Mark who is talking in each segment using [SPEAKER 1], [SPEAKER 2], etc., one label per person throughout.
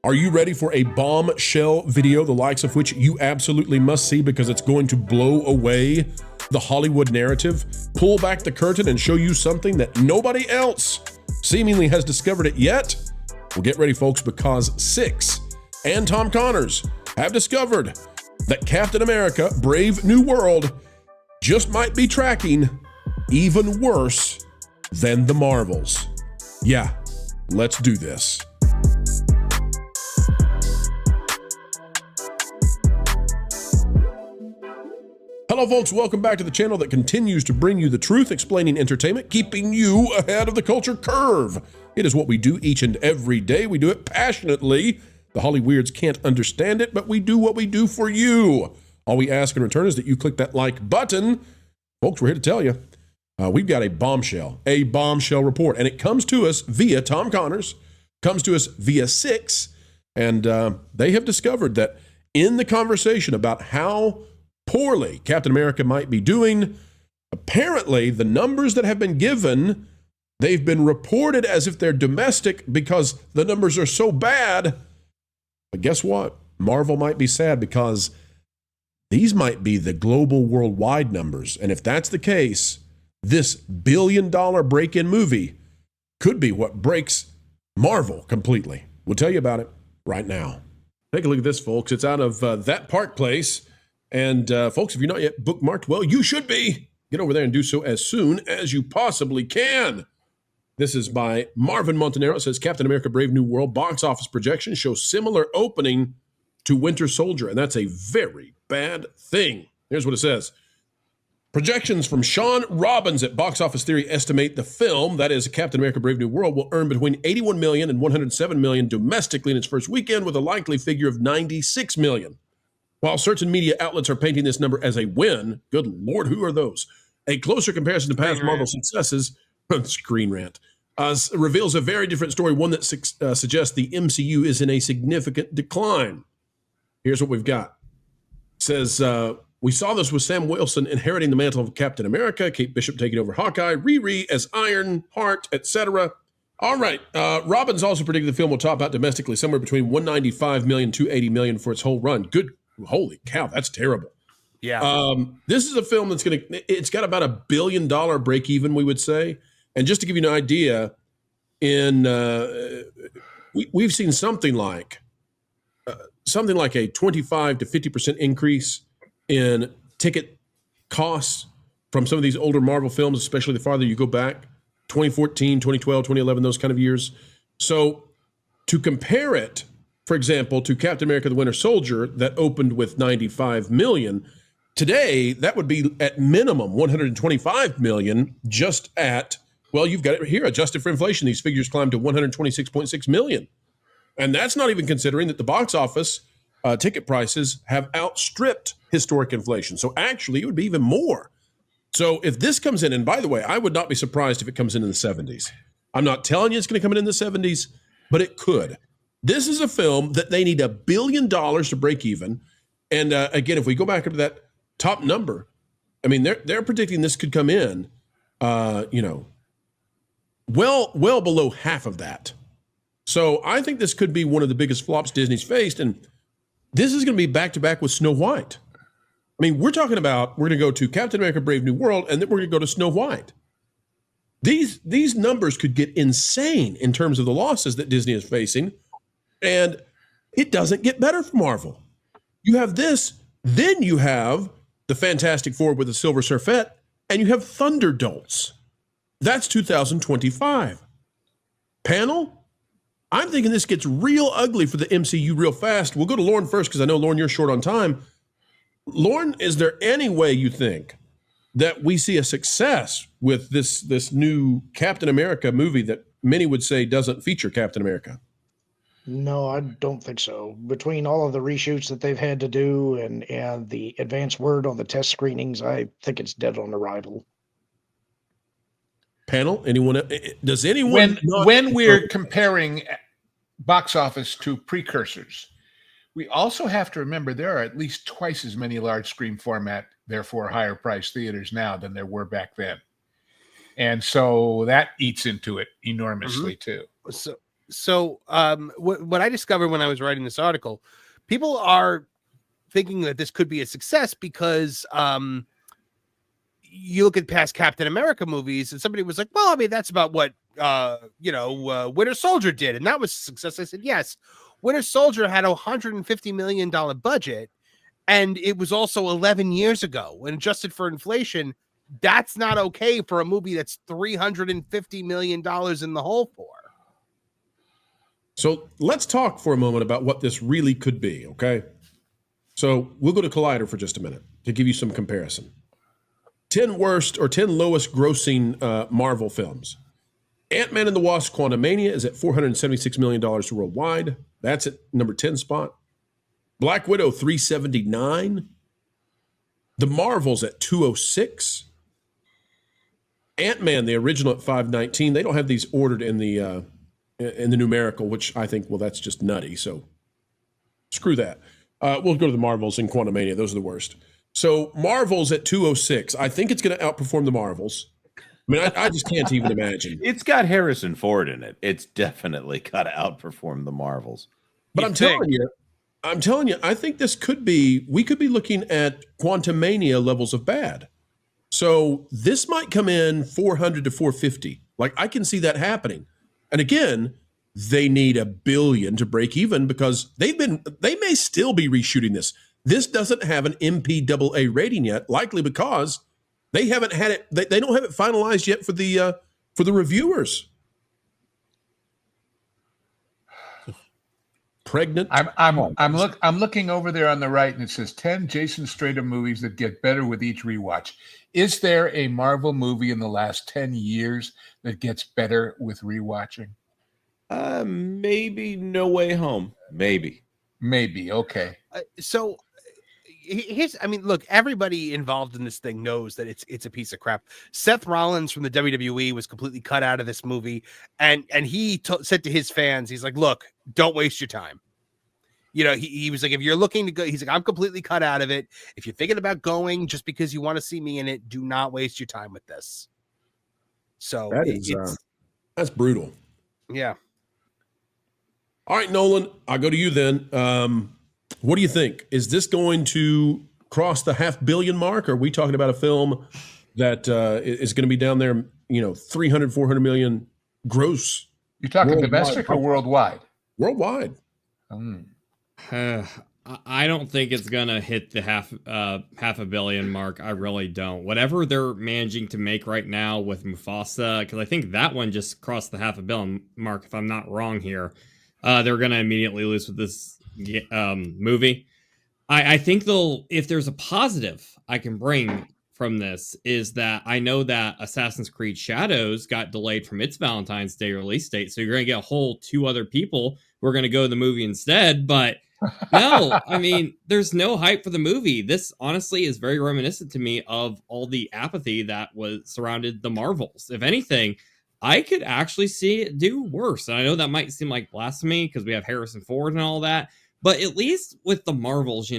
[SPEAKER 1] Are you ready for a bombshell video, the likes of which you absolutely must see because it's going to blow away the Hollywood narrative, pull back the curtain and show you something that nobody else seemingly has discovered it yet? Well, get ready, folks, because Six and Tom Connors have discovered that Captain America, Brave New World, just might be tracking even worse than the Marvels. Yeah, let's do this. Hello, folks. Welcome back to the channel that continues to bring you the truth, explaining entertainment, keeping you ahead of the culture curve. It is what we do each and every day. We do it passionately. The Hollyweirds can't understand it, but we do what we do for you. All we ask in return is that you click that like button. Folks, we're here to tell you, we've got a bombshell report, and it comes to us via Tom Connors, comes to us via Six, and they have discovered that in the conversation about how poorly Captain America might be doing, apparently the numbers that have been given, they've been reported as if they're domestic because the numbers are so bad. But guess what? Marvel might be sad because these might be the global worldwide numbers. And if that's the case, this billion-dollar break-in movie could be what breaks Marvel completely. We'll tell you about it right now. Take a look at this, folks. It's out of That Park Place. And folks, if you're not yet bookmarked, well, you should be. Get over there and do so as soon as you possibly can. This is by Marvin Montanaro. It says, Captain America Brave New World box office projections show similar opening to Winter Soldier. And that's a very bad thing. Here's what it says. Projections from Sean Robbins at Box Office Theory estimate the film, that is Captain America Brave New World, will earn between $81 million and $107 million domestically in its first weekend, with a likely figure of $96 million. While certain media outlets are painting this number as a win, good Lord, who are those? A closer comparison to past Marvel successes, Screen Rant, reveals a very different story, one that suggests the MCU is in a significant decline. Here's what we've got. It says, we saw this with Sam Wilson inheriting the mantle of Captain America, Kate Bishop taking over Hawkeye, Riri as Iron Heart, etc. All right. Robbins also predicted the film will top out domestically somewhere between $195 million to $80 million for its whole run. Good. Holy cow, that's terrible.
[SPEAKER 2] Yeah.
[SPEAKER 1] This is a film it's got about $1 billion break even, we would say. And just to give you an idea, we've seen something like a 25 to 50% increase in ticket costs from some of these older Marvel films, especially the farther you go back, 2014, 2012, 2011, those kind of years. So to compare it, for example, to Captain America the Winter Soldier that opened with $95 million, today that would be at minimum $125 million just at, well, you've got it here, adjusted for inflation. These figures climbed to $126.6 million. And that's not even considering that the box office ticket prices have outstripped historic inflation. So actually, it would be even more. So if this comes in, and by the way, I would not be surprised if it comes in the 70s. I'm not telling you it's going to come in the 70s, but it could. This is a film that they need $1 billion to break even. And again, if we go back up to that top number, I mean, they're predicting this could come in, well below half of that. So I think this could be one of the biggest flops Disney's faced. And this is going to be back-to-back with Snow White. I mean, we're going to go to Captain America Brave New World, and then we're going to go to Snow White. These numbers could get insane in terms of the losses that Disney is facing. And it doesn't get better for Marvel. You have this, then you have the Fantastic Four with the Silver Surfette, and you have Thunderdolts. That's 2025. Panel, I'm thinking this gets real ugly for the MCU real fast. We'll go to Lauren first because I know, Lauren, you're short on time. Lauren, is there any way you think that we see a success with this new Captain America movie that many would say doesn't feature Captain America?
[SPEAKER 3] No, I don't think so. Between all of the reshoots that they've had to do and the advance word on the test screenings, I think it's dead on arrival.
[SPEAKER 1] Panel, anyone? Does anyone?
[SPEAKER 2] When we're comparing box office to precursors, we also have to remember there are at least twice as many large screen format, therefore higher price theaters now than there were back then. And so that eats into it enormously too.
[SPEAKER 4] So what I discovered when I was writing this article, people are thinking that this could be a success because you look at past Captain America movies and somebody was like, well, I mean, that's about what, Winter Soldier did. And that was a success. I said, yes, Winter Soldier had a $150 million budget. And it was also 11 years ago. When adjusted for inflation, that's not okay for a movie that's $350 million in the hole for.
[SPEAKER 1] So let's talk for a moment about what this really could be, okay? So we'll go to Collider for just a minute to give you some comparison. 10 worst or 10 lowest grossing Marvel films. Ant-Man and the Wasp: Quantumania is at $476 million worldwide. That's at number 10 spot. Black Widow, 379. The Marvels at 206. Ant-Man, the original, at 519. They don't have these ordered in the numerical, which I think, well, that's just nutty. So screw that. We'll go to the Marvels and Quantumania. Those are the worst. So Marvels at 206. I think it's going to outperform the Marvels. I mean, I just can't even imagine.
[SPEAKER 5] It's got Harrison Ford in it. It's definitely got to outperform the Marvels.
[SPEAKER 1] But I'm telling you, I think we could be looking at Quantumania levels of bad. So this might come in 400 to 450. Like, I can see that happening. And again, they need $1 billion to break even because they may still be reshooting this. This doesn't have an MPAA rating yet, likely because they haven't had it. They don't have it finalized yet for the reviewers. Pregnant.
[SPEAKER 2] I'm looking over there on the right, and it says 10 Jason Statham movies that get better with each rewatch. Is there a Marvel movie in the last 10 years that gets better with rewatching?
[SPEAKER 5] Maybe No Way Home. Maybe.
[SPEAKER 2] Okay.
[SPEAKER 4] So look, everybody involved in this thing knows that it's a piece of crap. Seth Rollins from the WWE was completely cut out of this movie, and he said to his fans, he's like, look, don't waste your time. You know, he was like, if you're looking to go, he's like, I'm completely cut out of it. If you're thinking about going just because you want to see me in it, do not waste your time with this. So
[SPEAKER 1] that's brutal.
[SPEAKER 4] Yeah.
[SPEAKER 1] All right, Nolan, I'll go to you then. What do you think? Is this going to cross the $500 million mark? Or are we talking about a film that is going to be down there, 300, 400 million gross?
[SPEAKER 2] You're talking domestic or worldwide?
[SPEAKER 1] Worldwide.
[SPEAKER 6] I don't think it's gonna hit the $500 million mark. I really don't. Whatever they're managing to make right now with Mufasa, because I think that one just crossed the $500 million mark, if I'm not wrong here. They're gonna immediately lose with this movie. I think if there's a positive I can bring from this is that I know that Assassin's Creed Shadows got delayed from its Valentine's Day release date, so you're gonna get a whole 2 other people who are gonna go to the movie instead, but no, I mean, there's no hype for the movie. This honestly is very reminiscent to me of all the apathy that was surrounded the Marvels. If anything, I could actually see it do worse. And I know that might seem like blasphemy because we have Harrison Ford and all that, but at least with the Marvels,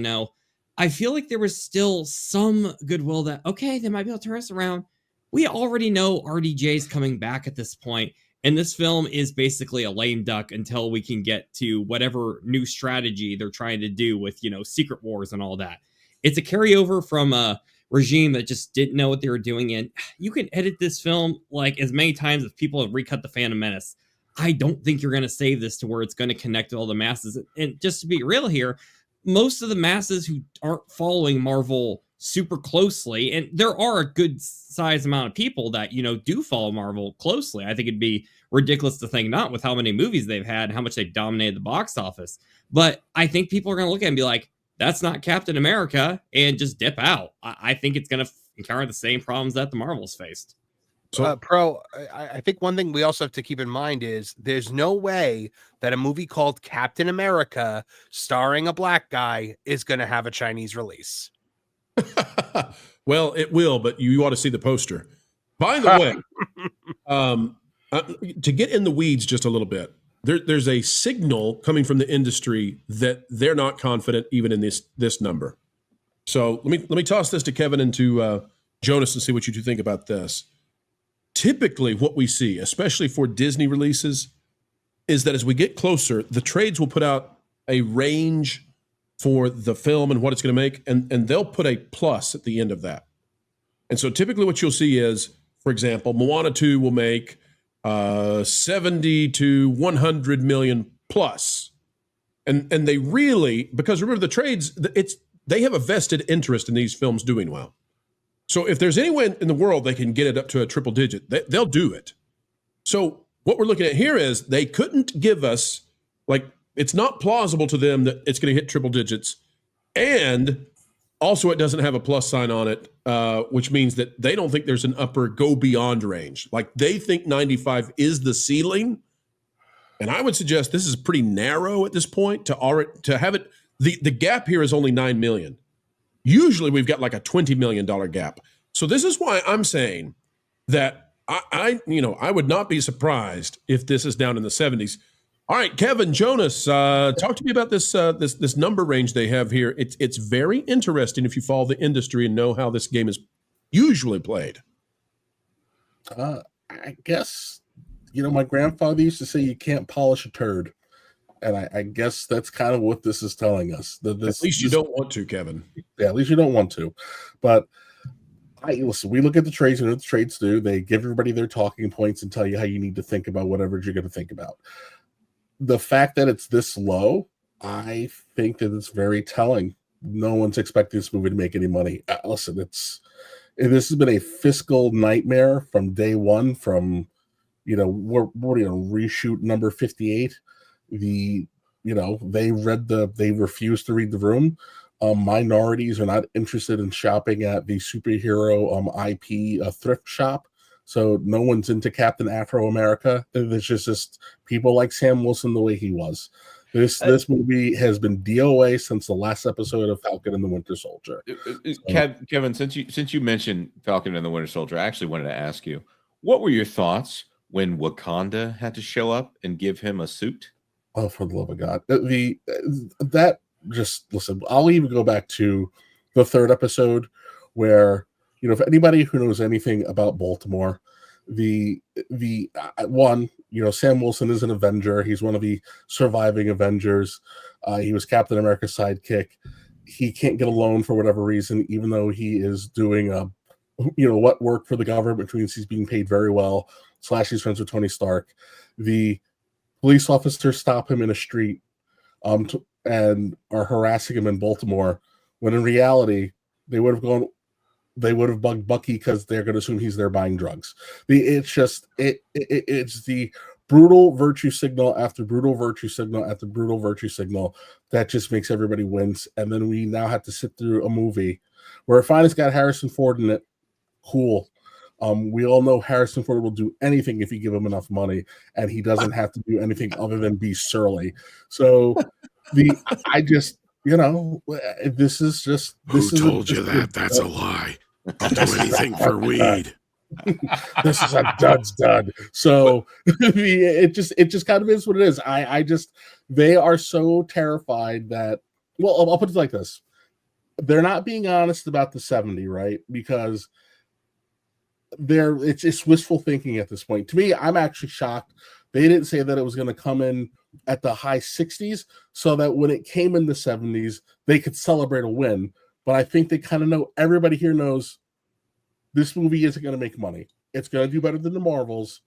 [SPEAKER 6] I feel like there was still some goodwill that, okay, they might be able to turn us around. We already know RDJ is coming back at this point. And this film is basically a lame duck until we can get to whatever new strategy they're trying to do with, Secret Wars and all that. It's a carryover from a regime that just didn't know what they were doing. And you can edit this film like as many times as people have recut The Phantom Menace. I don't think you're going to save this to where it's going to connect to all the masses. And just to be real here, most of the masses who aren't following Marvel super closely, and there are a good size amount of people that do follow Marvel closely. I think it'd be ridiculous to think not with how many movies they've had and how much they've dominated the box office. But I think people are going to look at it and be like, that's not Captain America, and just dip out. I think it's going to encounter the same problems that the Marvels faced.
[SPEAKER 4] So, I think one thing we also have to keep in mind is there's no way that a movie called Captain America starring a black guy is going to have a Chinese release.
[SPEAKER 1] Well, it will, but you ought to see the poster. By the way, to get in the weeds just a little bit, there's a signal coming from the industry that they're not confident even in this number. So let me toss this to Kevin and to Jonas and see what you two think about this. Typically, what we see, especially for Disney releases, is that as we get closer, the trades will put out a range for the film and what it's going to make, and they'll put a plus at the end of that. And so typically what you'll see is, for example, Moana 2 will make 70 to 100 million plus. And they really, because remember the trades, they have a vested interest in these films doing well. So if there's any way in the world they can get it up to a triple digit, they'll do it. So what we're looking at here is they couldn't give us, like, it's not plausible to them that it's going to hit triple digits. And also it doesn't have a plus sign on it, which means that they don't think there's an upper go beyond range. Like they think 95 is the ceiling. And I would suggest this is pretty narrow at this point to have it. The gap here is only 9 million. Usually we've got like a $20 million gap. So this is why I'm saying that I would not be surprised if this is down in the 70s. All right, Kevin, Jonas, talk to me about this number range they have here. It's very interesting if you follow the industry and know how this game is usually played.
[SPEAKER 7] I guess, my grandfather used to say you can't polish a turd. And I guess that's kind of what this is telling us. At least
[SPEAKER 1] you don't want to, Kevin.
[SPEAKER 7] Yeah, at least you don't want to. But listen, we look at the trades and what the trades do. They give everybody their talking points and tell you how you need to think about whatever you're going to think about. The fact that it's this low, I think that it's very telling. No one's expecting this movie to make any money. Listen, this has been a fiscal nightmare from day one. From we're reshoot number 58. They refuse to read the room. Minorities are not interested in shopping at the superhero IP thrift shop. So no one's into Captain Afro America. It's just people like Sam Wilson the way he was. This movie has been DOA since the last episode of Falcon and the Winter Soldier.
[SPEAKER 5] Kevin, since you mentioned Falcon and the Winter Soldier, I actually wanted to ask you, what were your thoughts when Wakanda had to show up and give him a suit?
[SPEAKER 7] Oh, for the love of God. Listen, I'll even go back to the third episode where, if anybody who knows anything about Baltimore, Sam Wilson is an Avenger. He's one of the surviving Avengers. He was Captain America's sidekick. He can't get a loan for whatever reason, even though he is doing what work for the government, which means he's being paid very well. / he's friends with Tony Stark. The police officers stop him in a street and are harassing him in Baltimore, when in reality they would have bugged Bucky because they're going to assume he's there buying drugs. It's the brutal virtue signal after brutal virtue signal after brutal virtue signal that just makes everybody wince. And then we now have to sit through a movie where fine, it's got Harrison Ford in it. Cool. We all know Harrison Ford will do anything if you give him enough money, and he doesn't have to do anything other than be surly. So this is just.
[SPEAKER 1] Who told you that? That's a lie. I'll do anything for weed.
[SPEAKER 7] This is a dud. So it just kind of is what it is. They are so terrified that. Well, I'll put it like this: they're not being honest about the 70, right? Because it's wishful thinking at this point. To me, I'm actually shocked they didn't say that it was going to come in at the high 60s so that when it came in the 70s they could celebrate a win. But I think they kind of know, everybody here knows this movie isn't going to make money. It's going to do better than the Marvels,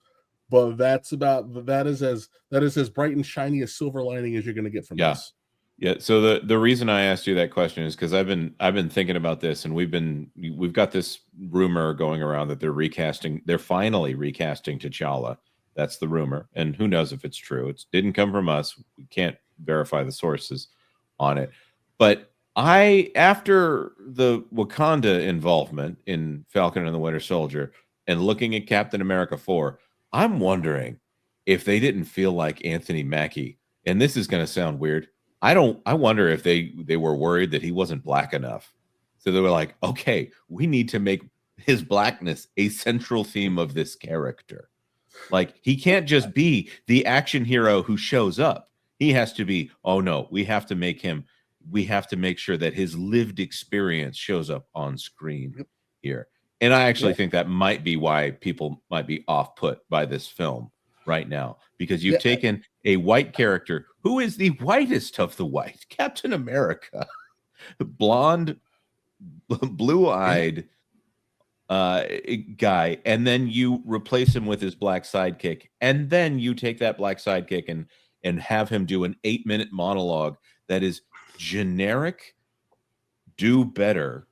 [SPEAKER 7] but that is as bright and shiny a silver lining as you're going to get from this.
[SPEAKER 5] Yeah. So the reason I asked you that question is because I've been thinking about this, and we've got this rumor going around that they're finally recasting T'Challa. That's the rumor, and who knows if it's true. It didn't come from us. We can't verify the sources on it. But after the Wakanda involvement in Falcon and the Winter Soldier and looking at Captain America 4, I'm wondering if they didn't feel like Anthony Mackie, and this is going to sound weird. I wonder if they were worried that he wasn't black enough. So they were like, okay, we need to make his blackness a central theme of this character. Like, he can't just be the action hero who shows up. He has to be, oh no, we have to make sure that his lived experience shows up on screen here. And I actually think that might be why people might be off-put by this film. right now, because you've taken a white character who is the whitest of the white, Captain America, blonde, blue-eyed guy, and then you replace him with his black sidekick, and then you take that black sidekick and have him do an 8-minute monologue that is generic, do better,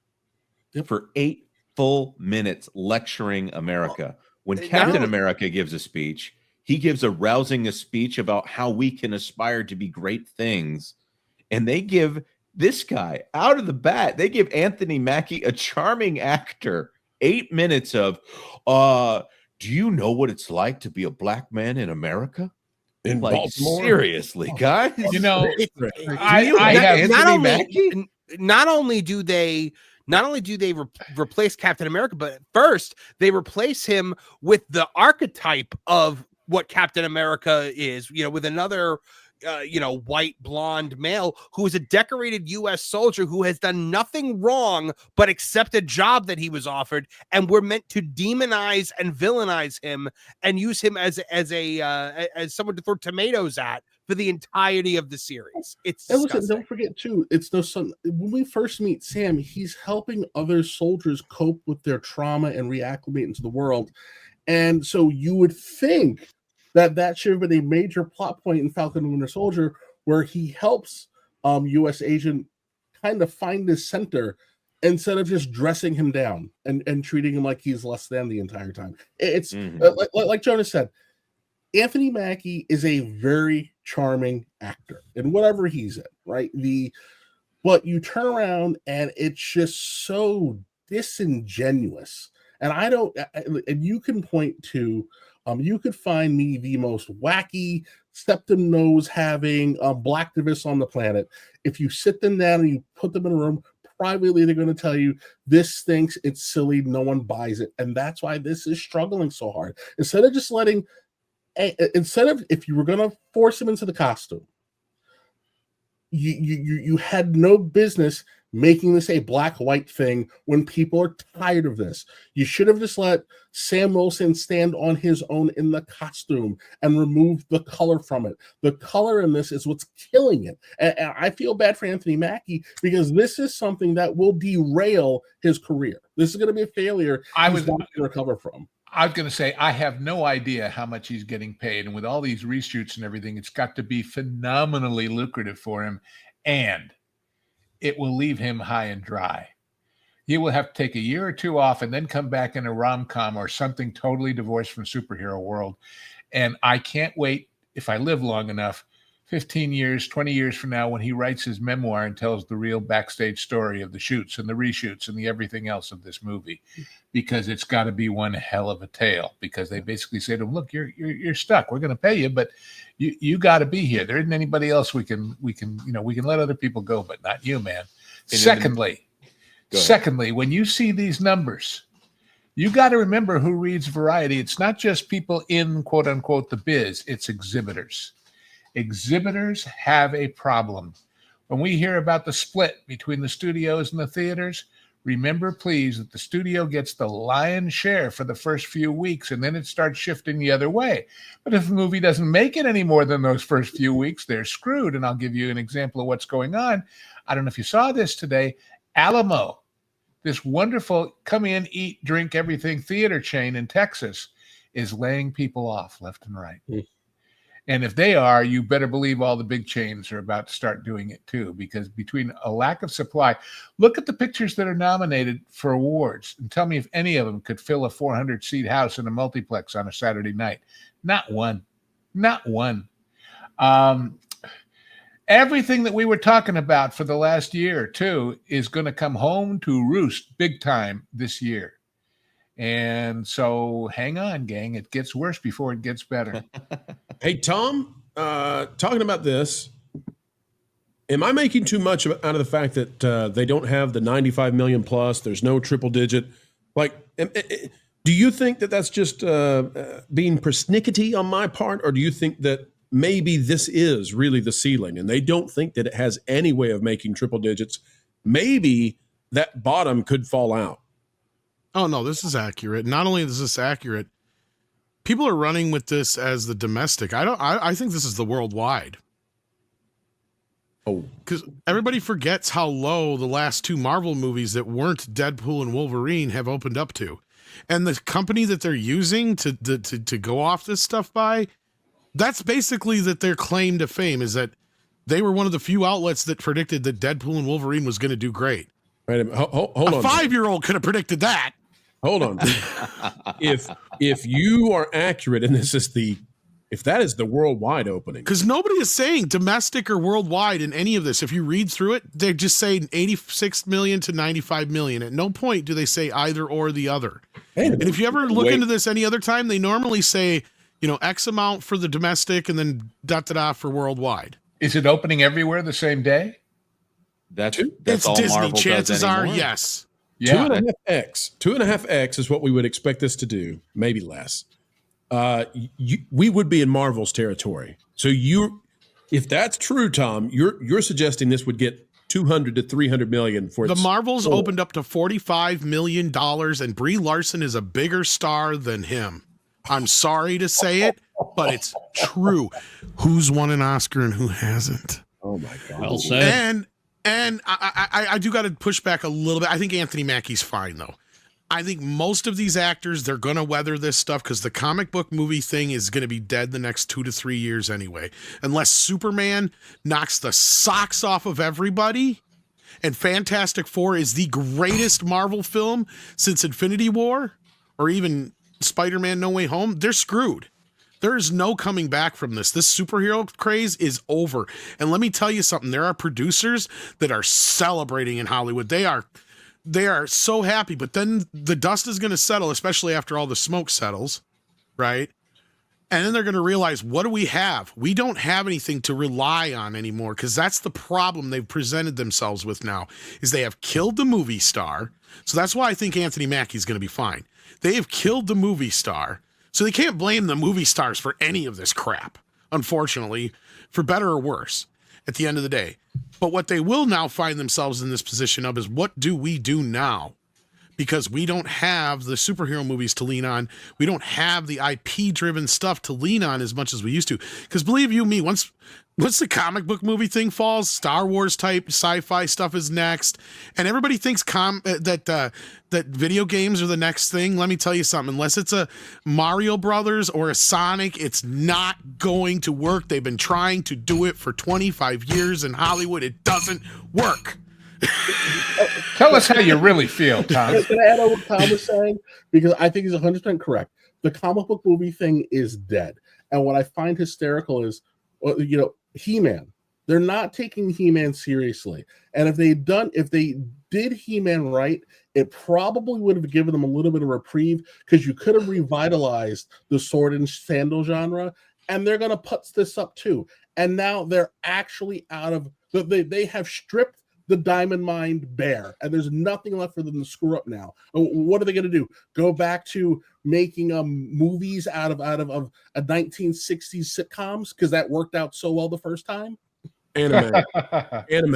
[SPEAKER 5] for 8 full minutes lecturing America. When Captain America gives a speech, he gives a rousing speech about how we can aspire to be great things. And they give this guy, out of the bat, they give Anthony Mackie, a charming actor, 8 minutes of, do you know what it's like to be a black man in America?
[SPEAKER 1] In
[SPEAKER 5] like,
[SPEAKER 1] Baltimore?
[SPEAKER 5] Seriously, guys.
[SPEAKER 2] You know,
[SPEAKER 4] I have
[SPEAKER 5] Mackie?
[SPEAKER 4] Not only do they replace Captain America, but first they replace him with the archetype of what Captain America is, with another white blonde male who is a decorated U.S. soldier who has done nothing wrong but accept a job that he was offered, and we're meant to demonize and villainize him and use him as someone to throw tomatoes at for the entirety of the series. It's disgusting.
[SPEAKER 7] Listen, don't forget too, it's no son. When we first meet Sam, he's helping other soldiers cope with their trauma and reacclimate into the world, and so you would think that should have been a major plot point in Falcon and Winter Soldier, where he helps U.S. agent kind of find his center instead of just dressing him down and treating him like he's less than the entire time. It's like Jonas said, Anthony Mackie is a very charming actor in whatever he's in, right? But you turn around and it's just so disingenuous. And and you can point to, you could find me the most wacky, septum nose having blacktivists on the planet. If you sit them down and you put them in a room, privately they're going to tell you this stinks, it's silly, no one buys it. And that's why this is struggling so hard. If you were going to force him into the costume, you had no business making this a black-white thing when people are tired of this. You should have just let Sam Wilson stand on his own in the costume and remove the color from it. The color in this is what's killing it. And I feel bad for Anthony Mackie because this is something that will derail his career. This is going to be a failure he's not going to recover from.
[SPEAKER 2] I was going to say, I have no idea how much he's getting paid. And with all these reshoots and everything, it's got to be phenomenally lucrative for him. And it will leave him high and dry. He will have to take a year or two off and then come back in a rom-com or something totally divorced from superhero world. And I can't wait, if I live long enough, 15 years, 20 years from now, when he writes his memoir and tells the real backstage story of the shoots and the reshoots and the everything else of this movie, because it's got to be one hell of a tale. Because they basically say to him, "Look, you're stuck. We're going to pay you, but you got to be here. There isn't anybody else we can let other people go, but not you, man." Secondly, when you see these numbers, you got to remember who reads Variety. It's not just people in quote unquote the biz. It's exhibitors. Exhibitors have a problem. When we hear about the split between the studios and the theaters, remember, please, that the studio gets the lion's share for the first few weeks, and then it starts shifting the other way. But if a movie doesn't make it any more than those first few weeks, they're screwed. And I'll give you an example of what's going on. I don't know if you saw this today. Alamo, this wonderful come in, eat, drink, everything theater chain in Texas, is laying people off left and right. And if they are, you better believe all the big chains are about to start doing it too, because between a lack of supply, look at the pictures that are nominated for awards and tell me if any of them could fill a 400-seat house in a multiplex on a Saturday night. Not one. Not one. Everything that we were talking about for the last year or two is going to come home to roost big time this year. And so hang on, gang. It gets worse before it gets better.
[SPEAKER 1] Hey, Tom, talking about this, am I making too much out of the fact that they don't have the 95 million plus? There's no triple digit. Like, do you think that that's just being persnickety on my part? Or do you think that maybe this is really the ceiling and they don't think that it has any way of making triple digits? Maybe that bottom could fall out.
[SPEAKER 8] Oh, no, this is accurate. Not only is this accurate, people are running with this as the domestic. I think this is the worldwide.
[SPEAKER 1] Oh,
[SPEAKER 8] because everybody forgets how low the last 2 Marvel movies that weren't Deadpool and Wolverine have opened up to, and the company that they're using to go off this stuff by, that's basically that their claim to fame is that they were one of the few outlets that predicted that Deadpool and Wolverine was going to do great.
[SPEAKER 1] wait a minute. Hold on.
[SPEAKER 8] A 5-year-old could have predicted that.
[SPEAKER 1] Hold on. if you are accurate, and if that is the worldwide opening,
[SPEAKER 8] because nobody is saying domestic or worldwide in any of this. If you read through it, they're just saying 86 million to 95 million. At no point do they say either or the other. And if you ever look into this any other time, they normally say, X amount for the domestic and then for worldwide.
[SPEAKER 2] Is it opening everywhere the same day?
[SPEAKER 5] That's
[SPEAKER 8] it's
[SPEAKER 5] all
[SPEAKER 8] Disney.
[SPEAKER 5] Marvel
[SPEAKER 8] Chances
[SPEAKER 5] does
[SPEAKER 8] are,
[SPEAKER 5] anymore.
[SPEAKER 8] yes.
[SPEAKER 2] Yeah.
[SPEAKER 1] 2.5x is what we would expect this to do, maybe less. We would be in Marvel's territory. So if that's true, Tom, you're suggesting this would get 200 to 300 million for
[SPEAKER 8] the Marvels opened up to $45 million, and Brie Larson is a bigger star than him. I'm sorry to say it, but it's true. Who's won an Oscar and who hasn't?
[SPEAKER 1] Oh my God.
[SPEAKER 6] Well said.
[SPEAKER 8] And I do got to push back a little bit. I think Anthony Mackie's fine though. I think most of these actors, they're going to weather this stuff because the comic book movie thing is going to be dead the next 2 to 3 years anyway. Unless Superman knocks the socks off of everybody and Fantastic Four is the greatest Marvel film since Infinity War or even Spider-Man No Way Home, they're screwed. There is no coming back from this. This superhero craze is over. And let me tell you something. There are producers that are celebrating in Hollywood. They are so happy, but then the dust is going to settle, especially after all the smoke settles, right? And then they're going to realize, what do we have? We don't have anything to rely on anymore, because that's the problem they've presented themselves with now, is they have killed the movie star. So that's why I think Anthony Mackie's going to be fine. They have killed the movie star, so they can't blame the movie stars for any of this crap, unfortunately, for better or worse, at the end of the day. But what they will now find themselves in this position of is, what do we do now? Because we don't have the superhero movies to lean on. We don't have the IP-driven stuff to lean on as much as we used to. Because believe you me, once the comic book movie thing falls, Star Wars type sci-fi stuff is next, and everybody thinks that video games are the next thing. Let me tell you something. Unless it's a Mario Brothers or a Sonic, it's not going to work. They've been trying to do it for 25 years in Hollywood. It doesn't work.
[SPEAKER 2] Tell us how you really feel, Tom.
[SPEAKER 7] Can I add on what Tom was saying? Because I think he's 100% correct. The comic book movie thing is dead. And what I find hysterical is, He-Man. They're not taking He-Man seriously. And if they did He-Man right, it probably would have given them a little bit of reprieve, because you could have revitalized the sword and sandal genre, and they're going to putz this up too. And now they're actually out of they have stripped the diamond mine bare, and there's nothing left for them to screw up now. What are they going to do? Go back to making movies out of a 1960s sitcoms, because that worked out so well the first time?
[SPEAKER 1] Anime.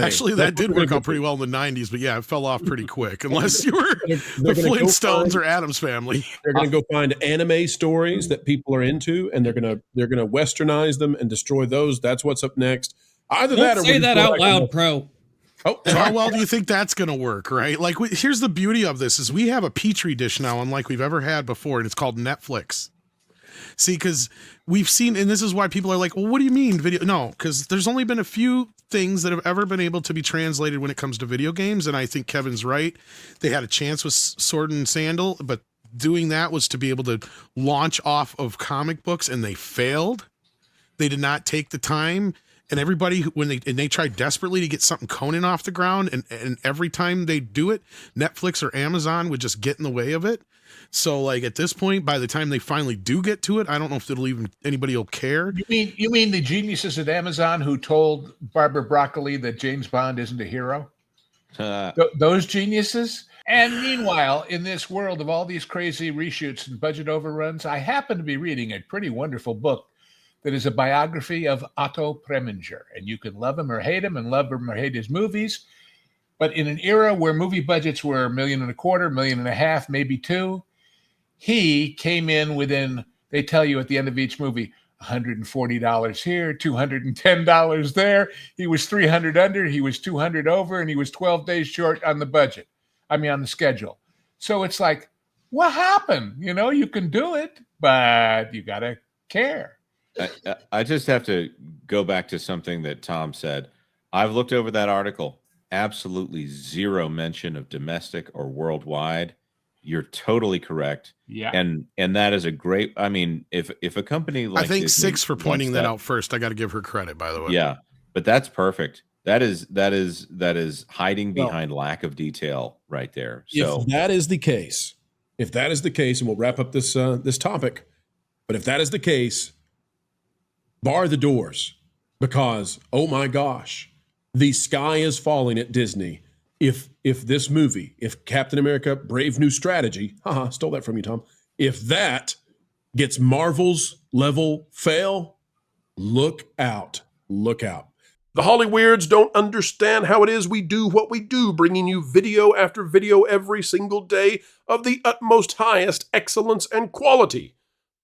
[SPEAKER 8] Actually, that did work out pretty well in the 90s, but yeah, it fell off pretty quick, unless you were the Flintstones or Addams Family.
[SPEAKER 1] They're going to go find anime stories that people are into, and they're going to westernize them and destroy those. That's what's up next. Either
[SPEAKER 6] Don't
[SPEAKER 1] that or
[SPEAKER 6] say that out loud, Pro.
[SPEAKER 1] Oh,
[SPEAKER 8] so how well do you think that's going to work, right? Like, here's the beauty of this is we have a petri dish now, unlike we've ever had before, and it's called Netflix. See, because we've seen, and this is why people are like, well, what do you mean video? No, because there's only been a few things that have ever been able to be translated when it comes to video games, and I think Kevin's right. They had a chance with Sword and Sandal, but doing that was to be able to launch off of comic books, and they failed. They did not take the time. And everybody, when they tried desperately to get something Conan off the ground, and every time they do it, Netflix or Amazon would just get in the way of it. So, like, at this point, by the time they finally do get to it, I don't know if anybody will care.
[SPEAKER 2] You mean the geniuses at Amazon who told Barbara Broccoli that James Bond isn't a hero? Those geniuses? And meanwhile, in this world of all these crazy reshoots and budget overruns, I happen to be reading a pretty wonderful book that is a biography of Otto Preminger. And you can love him or hate him, and love him or hate his movies. But in an era where movie budgets were $1.25 million, $1.5 million, maybe $2 million, he came in within They tell you at the end of each movie, $140 here, $210 there. He was 300 under, he was 200 over, and he was 12 days short on the budget. I mean, on the schedule. So it's like, what happened? You know, you can do it, but you got to care.
[SPEAKER 5] I just have to go back to something that Tom said. I've looked over that article. Absolutely zero mention of domestic or worldwide. You're totally correct.
[SPEAKER 2] Yeah.
[SPEAKER 5] And that is a great, I mean, if a company like
[SPEAKER 8] I think
[SPEAKER 5] Disney
[SPEAKER 8] Six for pointing that out first. I got to give her credit, by the way.
[SPEAKER 5] Yeah, but that's perfect. That is hiding behind lack of detail right there. So
[SPEAKER 1] if that is the case, and we'll wrap up this this topic, but if that is the case, bar the doors, because oh my gosh, the sky is falling at Disney. If this movie, if Captain America: Brave New Strategy, stole that from you, Tom. If that gets Marvel's level fail, look out, look out. The Hollyweirds don't understand how it is we do what we do, bringing you video after video every single day of the utmost highest excellence and quality.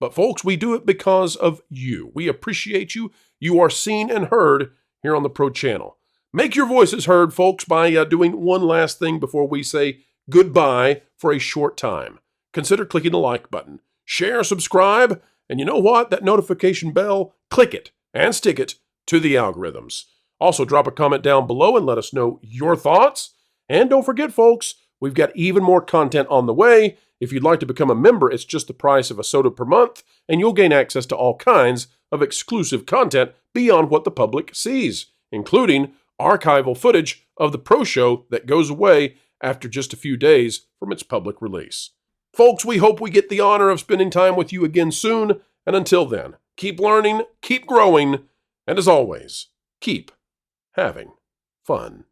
[SPEAKER 1] But folks, we do it because of you. We appreciate you. You are seen and heard here on the Pro Channel. Make your voices heard, folks, by doing one last thing before we say goodbye for a short time. Consider clicking the like button. Share, subscribe, and you know what? That notification bell, click it and stick it to the algorithms. Also, drop a comment down below and let us know your thoughts. And don't forget, folks, we've got even more content on the way. If you'd like to become a member, it's just the price of a soda per month, and you'll gain access to all kinds of exclusive content beyond what the public sees, including archival footage of the Pro Show that goes away after just a few days from its public release. Folks, we hope we get the honor of spending time with you again soon, and until then, keep learning, keep growing, and as always, keep having fun.